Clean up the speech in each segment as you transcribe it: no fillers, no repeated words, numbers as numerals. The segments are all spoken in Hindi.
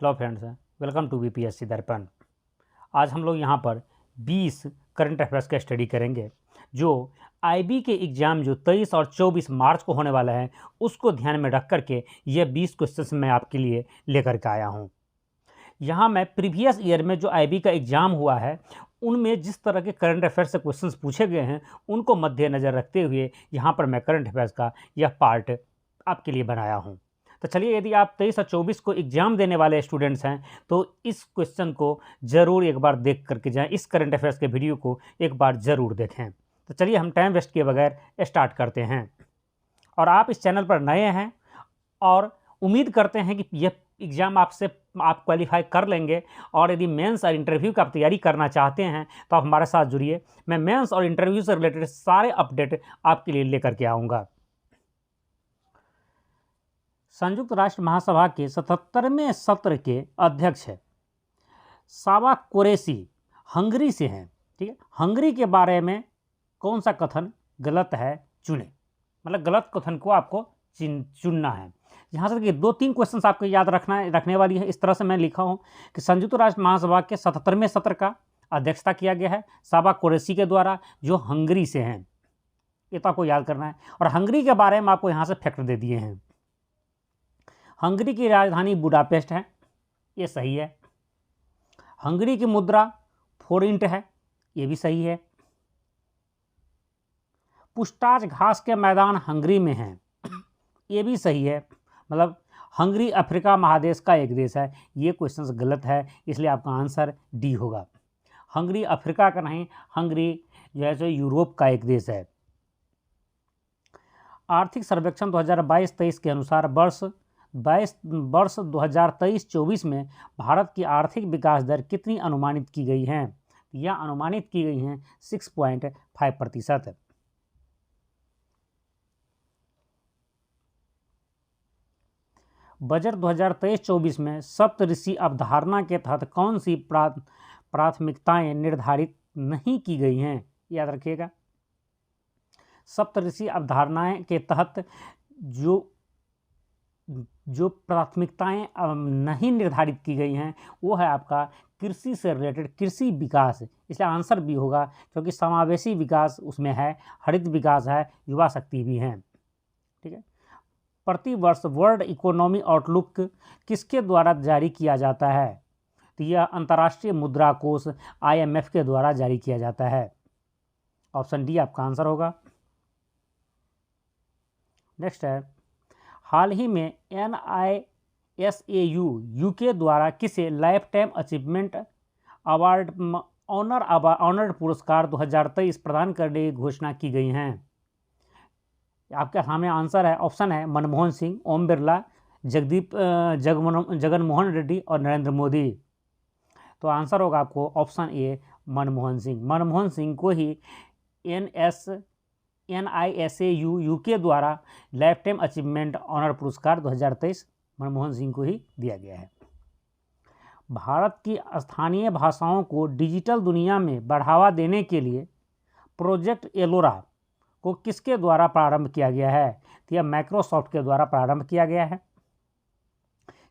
Hello friends, welcome to BPSC Darpan. आज हम लोग यहाँ पर 20 करंट अफेयर्स का स्टडी करेंगे जो आईबी के एग्ज़ाम जो 23 और 24 मार्च को होने वाला है उसको ध्यान में रख करके ये 20 क्वेश्चंस मैं आपके लिए लेकर के आया हूँ। यहाँ मैं प्रीवियस ईयर में जो आईबी का एग्ज़ाम हुआ है उनमें जिस तरह के करंट अफेयर्स से क्वेश्चंस पूछे गए हैं उनको मद्देनज़र रखते हुए यहाँ पर मैं करंट अफेयर्स का यह पार्ट आपके लिए बनाया हूँ। तो चलिए, यदि आप 23 और 24 को एग्ज़ाम देने वाले स्टूडेंट्स हैं तो इस क्वेश्चन को ज़रूर एक बार देख करके जाएं, इस करंट अफेयर्स के वीडियो को एक बार ज़रूर देखें। तो चलिए, हम टाइम वेस्ट किए बगैर स्टार्ट करते हैं। और आप इस चैनल पर नए हैं और उम्मीद करते हैं कि यह एग्ज़ाम आप क्वालिफाई कर लेंगे, और यदि मेंस और इंटरव्यू का आप तैयारी करना चाहते हैं तो आप हमारे साथ जुड़िए। मैं मेंस और इंटरव्यू से रिलेटेड सारे अपडेट आपके लिए लेकर के आऊँगा। संयुक्त राष्ट्र महासभा के 77वें सत्र के अध्यक्ष है साबा कुरैशी, हंगरी से हैं। ठीक है, हंगरी के बारे में कौन सा कथन गलत है चुने, मतलब गलत कथन को आपको चुनना है। यहाँ से देखिए 2-3 क्वेश्चन आपको याद रखने वाली है। इस तरह से मैं लिखा हूँ कि संयुक्त राष्ट्र महासभा के 77वें सत्र का अध्यक्षता किया गया है साबा कुरैशी के द्वारा, जो हंगरी से हैं। ये तो आपको याद करना है। और हंगरी के बारे में आपको यहाँ से फैक्ट दे दिए हैं। हंगरी की राजधानी बुडापेस्ट है, ये सही है। हंगरी की मुद्रा फोरिंट है, ये भी सही है। पुस्टाच घास के मैदान हंगरी में हैं, ये भी सही है। मतलब हंगरी अफ्रीका महादेश का एक देश है। ये क्वेश्चन गलत है, इसलिए आपका आंसर डी होगा। हंगरी अफ्रीका का नहीं, हंगरी जो है सो यूरोप का एक देश है। आर्थिक सर्वेक्षण 2022-23 के अनुसार वर्ष 2023-24 में भारत की आर्थिक विकास दर कितनी अनुमानित की गई है? यह अनुमानित की गई हैं 6.5%। बजट 2023-24 में सप्तऋषि अवधारणा के तहत कौन सी प्राथमिकताएं निर्धारित नहीं की गई हैं? याद रखिएगा, सप्तऋषि अवधारणाएं के तहत जो प्राथमिकताएं नहीं निर्धारित की गई हैं वो है आपका कृषि से रिलेटेड कृषि विकास। इसलिए आंसर भी होगा, क्योंकि समावेशी विकास उसमें है, हरित विकास है, युवा शक्ति भी है। ठीक है, प्रति वर्ष वर्ल्ड इकोनॉमी आउटलुक किसके द्वारा जारी किया जाता है? तो यह अंतर्राष्ट्रीय मुद्रा कोष IMF के द्वारा जारी किया जाता है। ऑप्शन डी आपका आंसर होगा। नेक्स्ट है, हाल ही में NISAU UK द्वारा किसे life time achievement award honoured पुरस्कार 2023 प्रदान करने की घोषणा की गई हैं? आपके सामने आंसर है, ऑप्शन है मनमोहन सिंह, ओम बिरला, जगनमोहन रेड्डी और नरेंद्र मोदी। तो आंसर होगा आपको ऑप्शन ए मनमोहन सिंह। मनमोहन सिंह को ही NISAU UK द्वारा लाइफ टाइम अचीवमेंट ऑनर पुरस्कार 2023 मनमोहन सिंह को ही दिया गया है। भारत की स्थानीय भाषाओं को डिजिटल दुनिया में बढ़ावा देने के लिए प्रोजेक्ट एलोरा को किसके द्वारा प्रारंभ किया गया है? तो यह माइक्रोसॉफ्ट के द्वारा प्रारंभ किया गया है।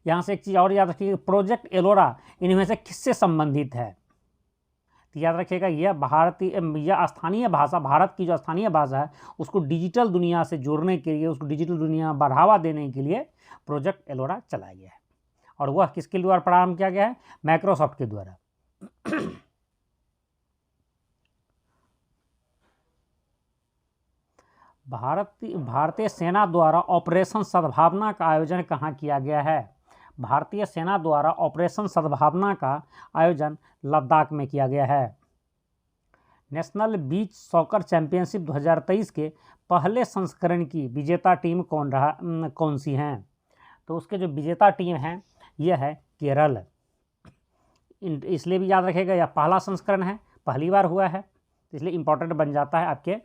यहाँ से एक चीज़ और याद रखिए, प्रोजेक्ट एलोरा इनमें से किससे संबंधित है? तो याद रखिएगा, यह स्थानीय भाषा, भारत की जो स्थानीय भाषा है उसको डिजिटल दुनिया से जोड़ने के लिए, उसको डिजिटल दुनिया में बढ़ावा देने के लिए प्रोजेक्ट एलोरा चलाया गया है। और वह किसके द्वारा प्रारंभ किया गया है? माइक्रोसॉफ्ट के द्वारा। भारतीय सेना द्वारा ऑपरेशन सद्भावना का आयोजन कहाँ किया गया है? भारतीय सेना द्वारा ऑपरेशन सद्भावना का आयोजन लद्दाख में किया गया है। नेशनल बीच सॉकर चैंपियनशिप 2023 के पहले संस्करण की विजेता टीम कौन सी हैं? तो उसके जो विजेता टीम है यह है केरल। इसलिए भी याद रखिएगा, यह पहला संस्करण है, पहली बार हुआ है, इसलिए इंपॉर्टेंट बन जाता है आपके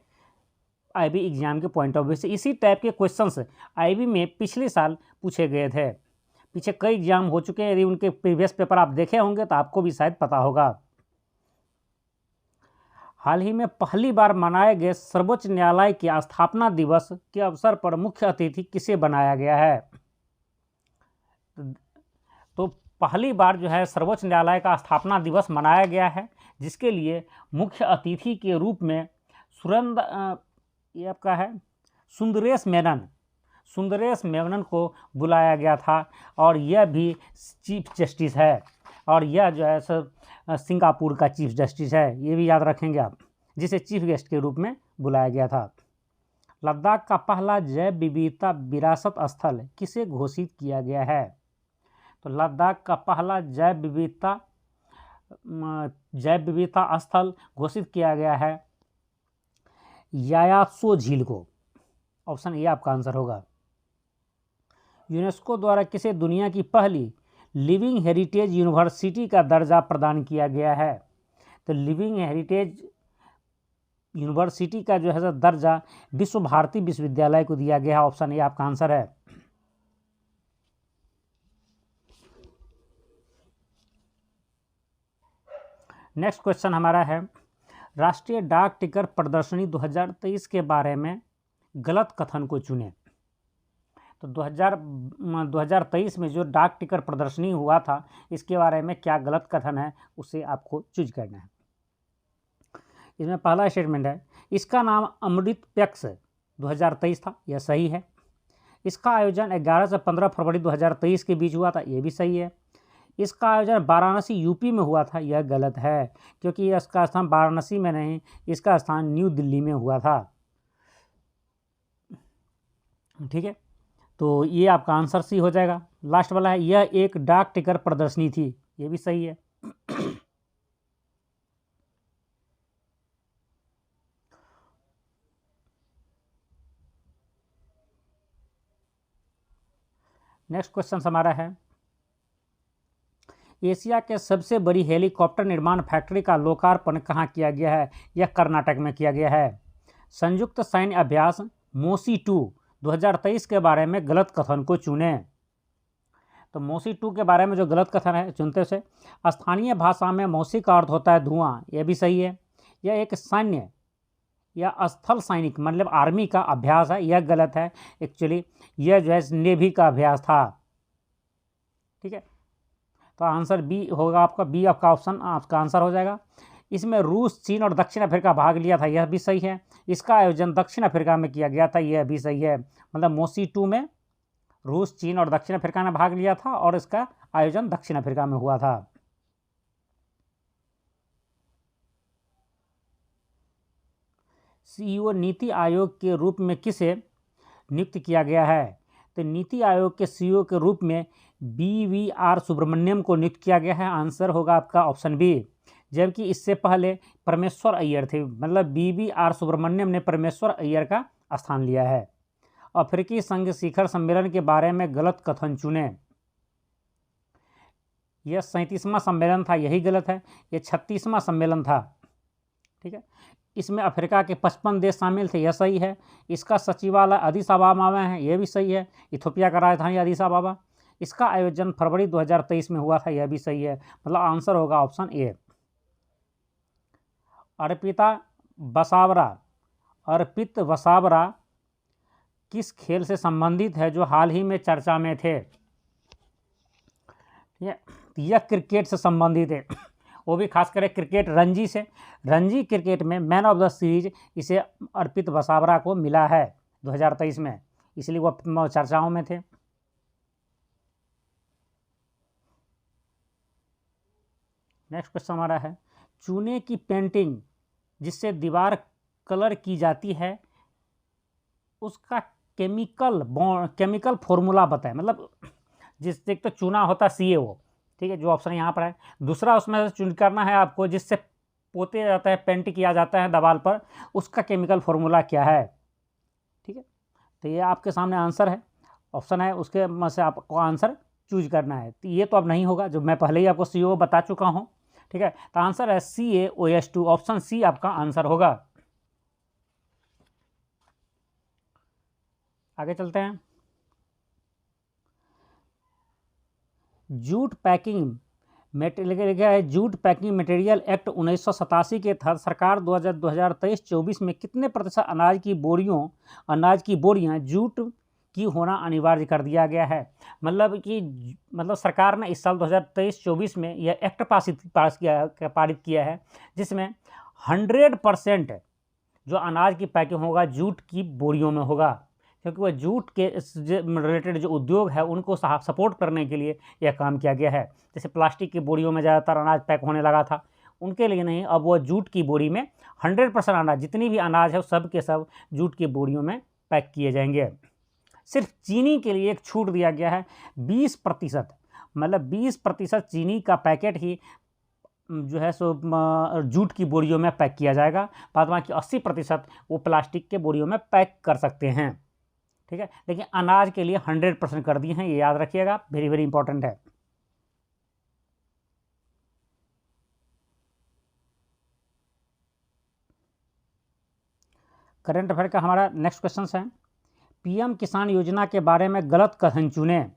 आईबी एग्जाम के पॉइंट ऑफ व्यू से। इसी टाइप के क्वेश्चंस आईबी में पिछले साल पूछे गए थे। पीछे कई एग्जाम हो चुके हैं, यदि उनके प्रीवियस पेपर आप देखे होंगे तो आपको भी शायद पता होगा। हाल ही में पहली बार मनाए गए सर्वोच्च न्यायालय के स्थापना दिवस के अवसर पर मुख्य अतिथि किसे बनाया गया है? तो पहली बार जो है सर्वोच्च न्यायालय का स्थापना दिवस मनाया गया है, जिसके लिए मुख्य अतिथि के रूप में ये आपका है सुंदरेश मेनन को बुलाया गया था, और यह भी चीफ जस्टिस है, और यह जो है सिंगापुर का चीफ जस्टिस है, ये भी याद रखेंगे आप, जिसे चीफ गेस्ट के रूप में बुलाया गया था। लद्दाख का पहला जैव विविधता विरासत स्थल किसे घोषित किया गया है? तो लद्दाख का पहला जैव विविधता स्थल घोषित किया गया है यायात्सो झील को। ऑप्शन ए आपका आंसर होगा। यूनेस्को द्वारा किसे दुनिया की पहली लिविंग हेरिटेज यूनिवर्सिटी का दर्जा प्रदान किया गया है? तो लिविंग हेरिटेज यूनिवर्सिटी का जो है दर्जा विश्व भारती विश्वविद्यालय को दिया गया है। ऑप्शन ए आपका आंसर है। नेक्स्ट क्वेश्चन हमारा है, राष्ट्रीय डाक टिकट प्रदर्शनी 2023 के बारे में गलत कथन को चुनें। तो 2023 में जो डाक टिकट प्रदर्शनी हुआ था, इसके बारे में क्या गलत कथन है, उसे आपको चूज करना है। इसमें पहला स्टेटमेंट है, इसका नाम अमृत पैक्स 2023 था, यह सही है। इसका आयोजन 11 से 15 फरवरी 2023 के बीच हुआ था, यह भी सही है। इसका आयोजन वाराणसी यूपी में हुआ था, यह गलत है, क्योंकि इसका स्थान वाराणसी में नहीं, इसका स्थान न्यू दिल्ली में हुआ था। ठीक है, तो ये आपका आंसर सी हो जाएगा। लास्ट वाला है, यह एक डाक टिकट प्रदर्शनी थी, ये भी सही है। नेक्स्ट क्वेश्चन हमारा है, एशिया के सबसे बड़ी हेलीकॉप्टर निर्माण फैक्ट्री का लोकार्पण कहाँ किया गया है? यह कर्नाटक में किया गया है। संयुक्त सैन्य अभ्यास मोसी 2 2023 के बारे में गलत कथन को चुनें। तो मोसी 2 के बारे में जो गलत कथन है चुनते से, स्थानीय भाषा में मौसी का अर्थ होता है धुआं, यह भी सही है। यह एक सैन्य या स्थल सैनिक मतलब आर्मी का अभ्यास है, यह गलत है। एक्चुअली यह जो है नेवी का अभ्यास था। ठीक है, तो आंसर बी होगा आपका, बी आपका ऑप्शन आपका आंसर हो जाएगा। इसमें रूस, चीन और दक्षिण अफ्रीका भाग लिया था, यह भी सही है। इसका आयोजन दक्षिण अफ्रीका में किया गया था, यह भी सही है। मतलब मोसी 2 में रूस, चीन और दक्षिण अफ्रीका ने भाग लिया था, और इसका आयोजन दक्षिण अफ्रीका में हुआ था। सीईओ नीति आयोग के रूप में किसे नियुक्त किया गया है? तो नीति आयोग के सीईओ के रूप में BVR सुब्रमण्यम को नियुक्त किया गया है। आंसर होगा आपका ऑप्शन बी। जबकि इससे पहले परमेश्वर अय्यर थे, मतलब BVR सुब्रमण्यम ने परमेश्वर अय्यर का स्थान लिया है। अफ्रीकी संघ शिखर सम्मेलन के बारे में गलत कथन चुने। यह 37वां सम्मेलन था, यही गलत है। यह 36वां सम्मेलन था। ठीक है, इसमें अफ्रीका के 55 देश शामिल थे, यह सही है। इसका सचिवालय अदीस अबाबा में है, यह भी सही है। इथोपिया का राजधानी अदीस अबाबा। इसका आयोजन फरवरी 2023 में हुआ था, यह भी सही है। मतलब आंसर होगा ऑप्शन ए। अर्पित वसावरा किस खेल से संबंधित है जो हाल ही में चर्चा में थे? यह क्रिकेट से संबंधित है, वो भी खास करके क्रिकेट रणजी से। रणजी क्रिकेट में मैन ऑफ द सीरीज इसे अर्पित वसावरा को मिला है 2023 में, इसलिए वो चर्चाओं में थे। नेक्स्ट क्वेश्चन हमारा है, चूने की पेंटिंग जिससे कलर की जाती है उसका केमिकल फॉर्मूला बताएं। मतलब जिससे एक तो चूना होता है CaO, ठीक है, जो ऑप्शन यहाँ पर है। दूसरा उसमें से चुन करना है आपको जिससे पोते जाता है, पेंट किया जाता है दीवार पर, उसका केमिकल फॉर्मूला क्या है। ठीक है, तो ये आपके सामने आंसर है, ऑप्शन है, उसके में से आपको आंसर चूज करना है। तो ये तो अब नहीं होगा, जो मैं पहले ही आपको CaO बता चुका हूँ। ठीक है, तो आंसर है CaOH2, ऑप्शन सी आपका आंसर होगा। आगे चलते हैं। जूट पैकिंग मटेरियल एक्ट 1987 के तहत सरकार 2023-24 में कितने प्रतिशत अनाज की बोरियां जूट की होना अनिवार्य कर दिया गया है। मतलब सरकार ने इस साल 2023-24 में यह एक्ट पारित किया है जिसमें 100% जो अनाज की पैकिंग होगा जूट की बोरियों में होगा, क्योंकि वह जूट के रिलेटेड जो उद्योग है उनको सपोर्ट करने के लिए यह काम किया गया है। जैसे प्लास्टिक की बोरियों में ज़्यादातर अनाज पैक होने लगा था, उनके लिए नहीं, अब वह जूट की बोरी में 100% अनाज, जितनी भी अनाज है सब के सब जूट की बोरियों में पैक किए जाएंगे। सिर्फ चीनी के लिए एक छूट दिया गया है 20%, मतलब 20% चीनी का पैकेट ही जो है सो जूट की बोरियों में पैक किया जाएगा, बाद बाकी 80% वो प्लास्टिक के बोरियों में पैक कर सकते हैं। ठीक है, लेकिन अनाज के लिए 100% कर दिए हैं, ये याद रखिएगा, वेरी वेरी इंपॉर्टेंट है। करंट अफेयर का हमारा नेक्स्ट क्वेश्चन है, पीएम किसान योजना के बारे में गलत कथन चुनें।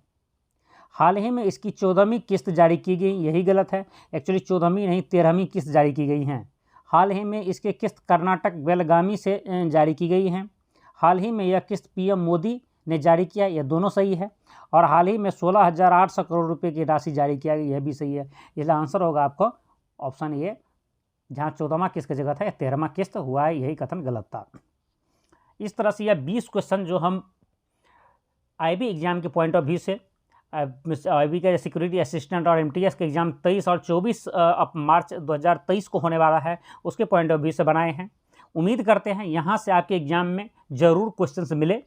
हाल ही में इसकी 14वीं किस्त जारी की गई, यही गलत है, एक्चुअली 14वीं नहीं 13वीं किस्त जारी की गई हैं। हाल ही में इसकी किस्त कर्नाटक बेलगामी से जारी की गई हैं। हाल ही में यह किस्त पीएम मोदी ने जारी किया, यह दोनों सही है। और हाल ही में 16,800 करोड़ रुपए की राशि जारी किया गया, यह भी सही है। इसलिए आंसर होगा आपको ऑप्शन ए, जहाँ 14वां किस्त की जगह था 13वां किस्त हुआ है, यही कथन गलत था। इस तरह से यह 20 क्वेश्चन जो हम आईबी एग्जाम के पॉइंट ऑफ व्यू से, आईबी का सिक्योरिटी असिस्टेंट और एमटीएस के एग्जाम 23 और 24 मार्च 2023 को होने वाला है, उसके पॉइंट ऑफ व्यू से बनाए हैं। उम्मीद करते हैं यहाँ से आपके एग्जाम में ज़रूर क्वेश्चंस मिले,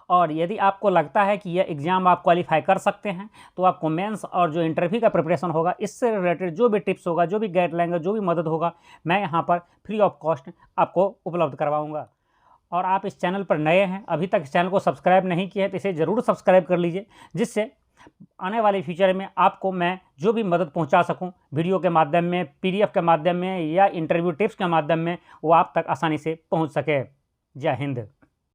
और यदि आपको लगता है कि यह एग्ज़ाम आप क्वालिफाई कर सकते हैं तो आपको मेंस और जो इंटरव्यू का प्रिपरेशन होगा, इससे रिलेटेड जो भी टिप्स होगा, जो भी गाइडलाइन होगा, जो भी मदद होगा, मैं यहाँ पर फ्री ऑफ कॉस्ट आपको उपलब्ध करवाऊँगा। और आप इस चैनल पर नए हैं, अभी तक इस चैनल को सब्सक्राइब नहीं किया है तो इसे ज़रूर सब्सक्राइब कर लीजिए, जिससे आने वाले फ्यूचर में आपको मैं जो भी मदद पहुंचा सकूं, वीडियो के माध्यम में, पीडीएफ के माध्यम में या इंटरव्यू टिप्स के माध्यम में, वो आप तक आसानी से पहुंच सके। जय हिंद।